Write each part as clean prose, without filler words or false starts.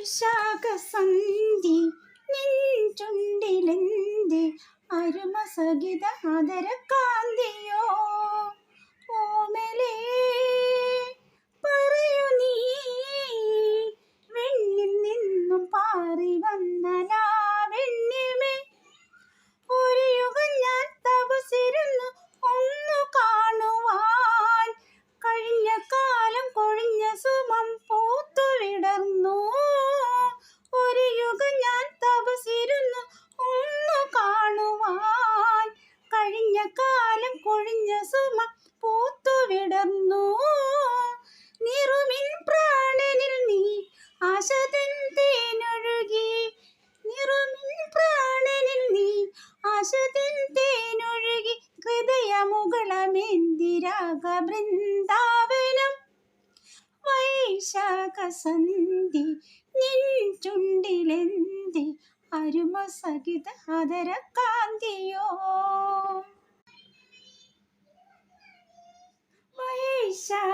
വൈശാഖസന്ധി നിൻ ചുണ്ടിലെന്ത് അരുമസഹിത ആദരകാന്തിയോ ഓമലേ പറയൂ നീ വെണ്ണിൽ നിന്നും പാറി വന്ന ലാവണ്യമേ ഒരു യുഗം ഞാൻ തപസിരുന്നു ഒന്നു കാണുവാൻ കഴിഞ്ഞ കാലം കൊഴിഞ്ഞ സുമം പൂത്തു വിടർന്നു ഒരു യുഗം ഞാൻ തപസിരുന്നു ഒന്നു കാണുവാൻ കഴിഞ്ഞ കാലം കൊഴിഞ്ഞ സുമം പൂത്തു വിടർന്നു നിറുമിൻ പ്രാണനിൽ നീ ആശതൻ തേനൊഴുകി നിറുമിൻ പ്രാണനിൽ നീ ആശതൻ തേനൊഴുകി ഹൃദയമുകളമെന്തിരാഗ ബൃന്ദാവനം വൈശാഖസന്ധി നിൻ ചുണ്ടിലെന്ത് അരുമസഹിത ആദരകാന്തിയോ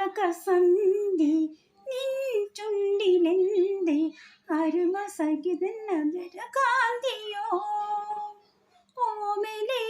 വൈശാഖസന്ധി നിൻ ചുണ്ടിലെന്ത് അരുമസഹിത ആദരകാന്തിയോ ഓമലേ